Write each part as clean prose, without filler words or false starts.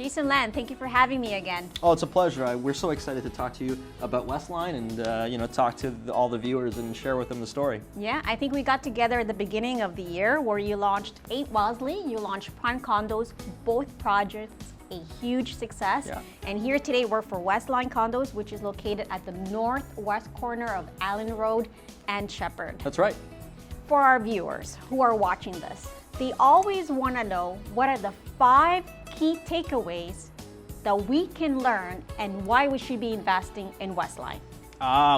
Jason Lam, thank you for having me again. Oh, it's a pleasure. We're so excited to talk to you about WestLine and talk to all the viewers and share with them the story. Yeah, I think we got together at the beginning of the year where you launched 8 Wellesley, you launched Prime Condos, both projects a huge success. Yeah. And here today we're for WestLine Condos, which is located at the northwest corner of Allen Road and Shepherd. That's right. For our viewers who are watching this, they always want to know what are the 5 key takeaways that we can learn and why we should be investing in WestLine.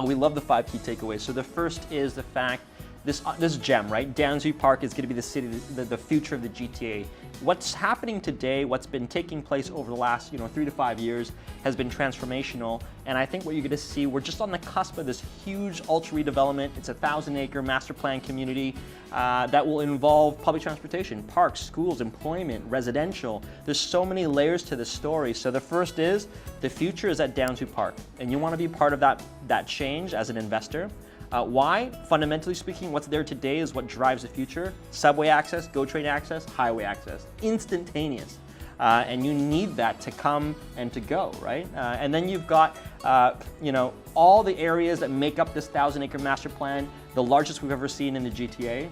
We love the 5 key takeaways. So the first is the fact, this gem, right? Downsview Park is going to be the city, the future of the GTA. What's happening today, what's been taking place over the last 3 to 5 years has been transformational. And I think what you're going to see, we're just on the cusp of this huge ultra redevelopment. It's a 1,000-acre master plan community that will involve public transportation, parks, schools, employment, residential. There's so many layers to this story. So the first is, the future is at Downsview Park. And you want to be part of that change as an investor. Why? Fundamentally speaking, what's there today is what drives the future. Subway access, GO train access, highway access, instantaneous. And you need that to come and to go, right? And then you've got, all the areas that make up this 1,000-acre master plan, the largest we've ever seen in the GTA.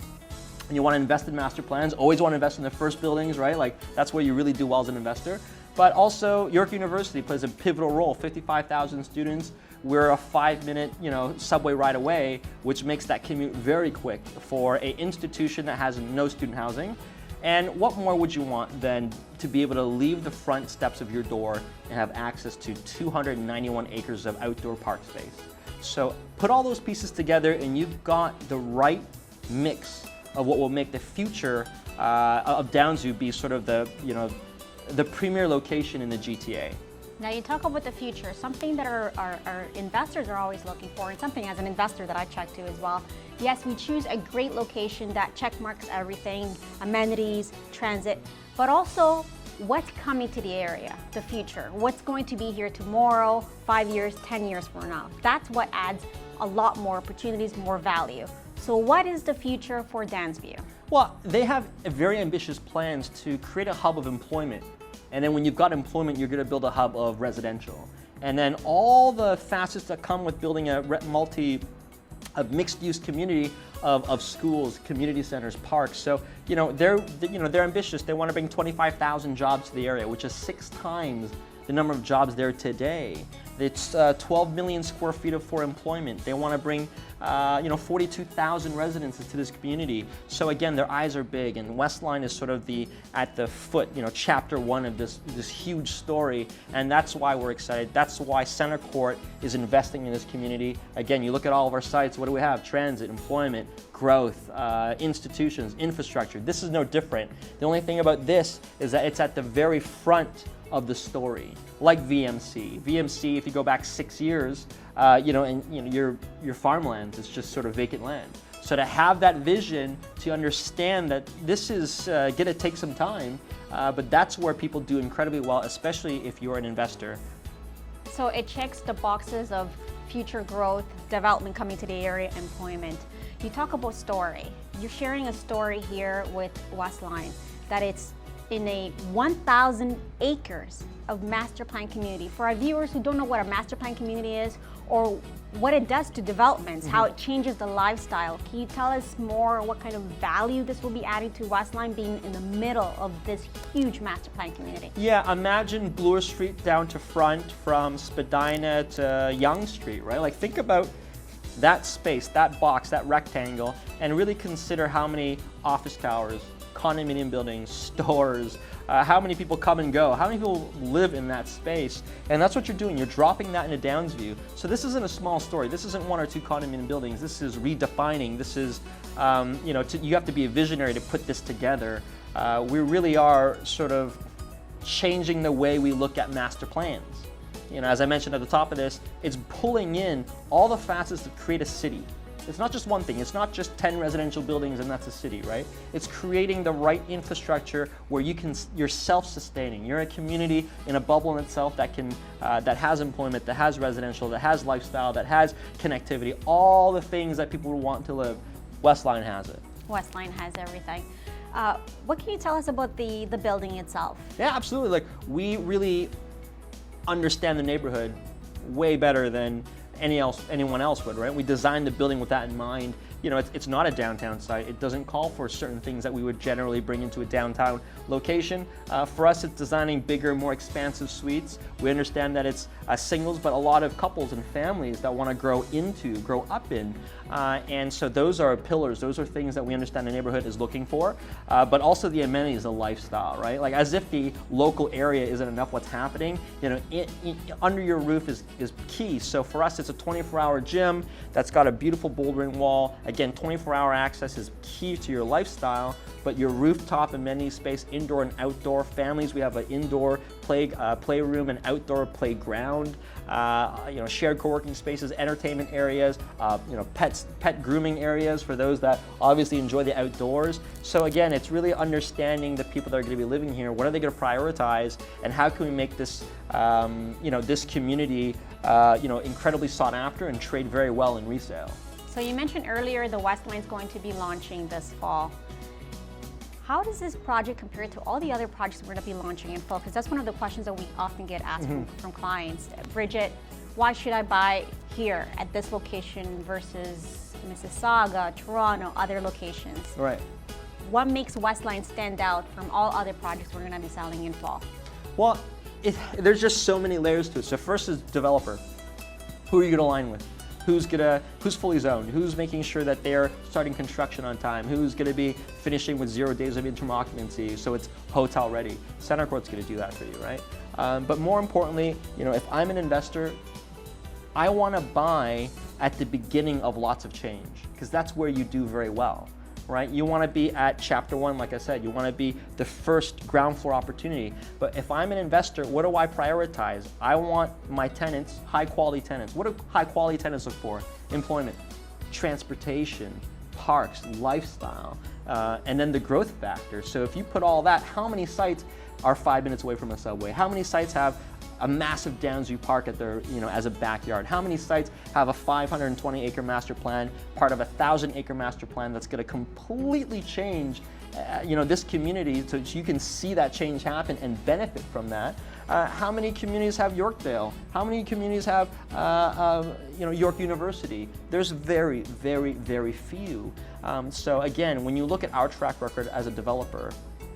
And you want to invest in master plans, always want to invest in the first buildings, right? Like, that's where you really do well as an investor. But also, York University plays a pivotal role, 55,000 students. We're a 5-minute, subway ride away, which makes that commute very quick for an institution that has no student housing. And what more would you want than to be able to leave the front steps of your door and have access to 291 acres of outdoor park space? So put all those pieces together and you've got the right mix of what will make the future of Downsview be sort of the premier location in the GTA. Now you talk about the future, something that our investors are always looking for, and something as an investor that I check to as well. Yes, we choose a great location that checkmarks everything, amenities, transit, but also what's coming to the area, the future, what's going to be here tomorrow, 5 years, 10 years from now. That's what adds a lot more opportunities, more value. So what is the future for Downsview? Well, they have very ambitious plans to create a hub of employment. And then when you've got employment, you're going to build a hub of residential. And then all the facets that come with building a mixed-use community of schools, community centers, parks. So they're ambitious. They want to bring 25,000 jobs to the area, which is 6 times the number of jobs there today. It's 12 million square feet for employment. They want to bring 42,000 residences to this community. So again, their eyes are big, and WestLine is sort of at the foot, chapter 1 of this huge story, and that's why we're excited. That's why CentreCourt is investing in this community. Again, you look at all of our sites, what do we have? Transit, employment, growth, institutions, infrastructure. This is no different. The only thing about this is that it's at the very front of the story, like VMC. VMC, if you go back 6 years, your farmlands is just sort of vacant land. So to have that vision, to understand that this is going to take some time, but that's where people do incredibly well, especially if you're an investor. So it checks the boxes of future growth, development coming to the area, employment. You talk about story. You're sharing a story here with WestLine that it's in a 1,000 acres of master plan community. For our viewers who don't know what a master plan community is or what it does to developments, how it changes the lifestyle, can you tell us more what kind of value this will be adding to WestLine being in the middle of this huge master plan community? Yeah, imagine Bloor Street down to Front from Spadina to Yonge Street, right? Like, think about that space, that box, that rectangle, and really consider how many office towers, condominium buildings, stores, how many people come and go, how many people live in that space. And that's what you're doing. You're dropping that into Downsview. So this isn't a small story. This isn't 1 or 2 condominium buildings. This is redefining. This is, you have to be a visionary to put this together. We really are sort of changing the way we look at master plans. As I mentioned at the top of this, it's pulling in all the facets that create a city. It's not just one thing. It's not just 10 residential buildings and that's a city, right? It's creating the right infrastructure where you're self-sustaining. You're a community in a bubble in itself that has employment, that has residential, that has lifestyle, that has connectivity, all the things that people would want to live. WestLine has it. WestLine has everything. What can you tell us about the building itself? Yeah, absolutely. Like, we really understand the neighborhood way better than anyone else would, right? We designed the building with that in mind. You know, it's not a downtown site. It doesn't call for certain things that we would generally bring into a downtown location. For us, it's designing bigger, more expansive suites. We understand that it's singles, but a lot of couples and families that want to grow up in. And so those are pillars. Those are things that we understand the neighborhood is looking for. But also the amenities, the lifestyle, right? Like, as if the local area isn't enough, what's happening, you know, under your roof is key. So for us, it's a 24-hour gym that's got a beautiful bouldering wall. Again, 24-hour access is key to your lifestyle, but your rooftop amenity space, indoor and outdoor. Families, we have an indoor playroom and outdoor playground. You know, shared co-working spaces, entertainment areas, you know, pet grooming areas for those that obviously enjoy the outdoors. So again, it's really understanding the people that are going to be living here. What are they going to prioritize, and how can we make this, you know, this community, you know, incredibly sought after and trade very well in resale. So you mentioned earlier the WestLine is going to be launching this fall. How does this project compare to all the other projects we're going to be launching in fall? Because that's one of the questions that we often get asked from clients. Bridget, why should I buy here at this location versus Mississauga, Toronto, other locations? Right. What makes WestLine stand out from all other projects we're going to be selling in fall? Well, there's just so many layers to it. So first is developer. Who are you going to align with? Who's fully zoned? Who's making sure that they're starting construction on time? Who's going to be finishing with 0 days of interim occupancy so it's hotel ready? CentreCourt's going to do that for you, right? But more importantly, you know, if I'm an investor, I want to buy at the beginning of lots of change, because that's where you do very well, right? You want to be at chapter 1, like I said. You want to be the first ground floor opportunity. But if I'm an investor, what do I prioritize? I want my tenants, high quality tenants. What do high quality tenants look for? Employment, transportation, parks, lifestyle, and then the growth factor. So if you put all that, how many sites are 5 minutes away from a subway? How many sites have a massive Downsview Park at their, you know, as a backyard? How many sites have a 520-acre master plan, part of a 1,000-acre master plan that's going to completely change, you know, this community, so you can see that change happen and benefit from that? How many communities have Yorkdale? How many communities have, you know, York University? There's very, very, very few. So again, when you look at our track record as a developer,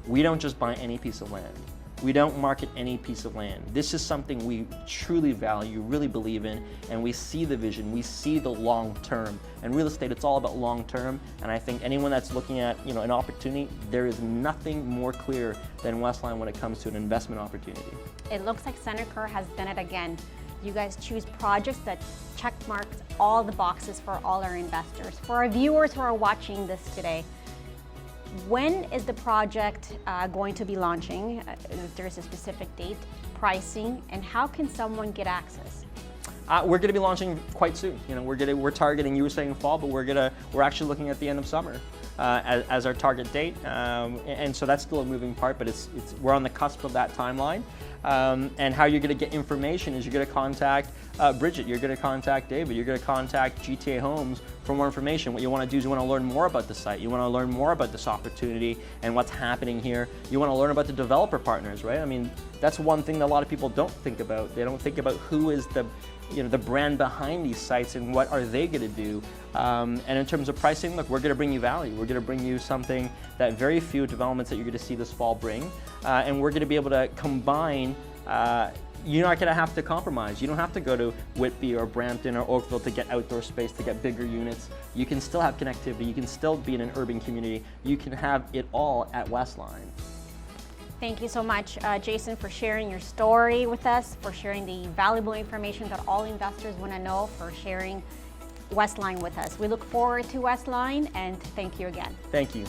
we don't just buy any piece of land. We don't market any piece of land. This is something we truly value, really believe in, and we see the vision, we see the long term. And real estate, it's all about long term, and I think anyone that's looking at, you know, an opportunity, there is nothing more clear than WestLine when it comes to an investment opportunity. It looks like CentreCourt has done it again. You guys choose projects that check marks all the boxes for all our investors. For our viewers who are watching this today, when is the project going to be launching? If there's a specific date, pricing, and how can someone get access? We're going to be launching quite soon. You know, we're targeting, you were saying fall, but we're actually looking at the end of summer as our target date, and so that's still a moving part, but we're on the cusp of that timeline. And how you're going to get information is you're going to contact Bridget, you're going to contact David, you're going to contact GTA Homes for more information. What you want to do is you want to learn more about the site. You want to learn more about this opportunity and what's happening here. You want to learn about the developer partners, right? I mean, that's one thing that a lot of people don't think about. They don't think about who is the, you know, the brand behind these sites and what are they going to do. And in terms of pricing, look, we're going to bring you value. We're going to bring you something that very few developments that you're going to see this fall bring. And we're going to be able to combine. You're not going to have to compromise. You don't have to go to Whitby or Brampton or Oakville to get outdoor space, to get bigger units. You can still have connectivity. You can still be in an urban community. You can have it all at WestLine. Thank you so much, Jason, for sharing your story with us, for sharing the valuable information that all investors want to know, for sharing WestLine with us. We look forward to WestLine, and thank you again. Thank you.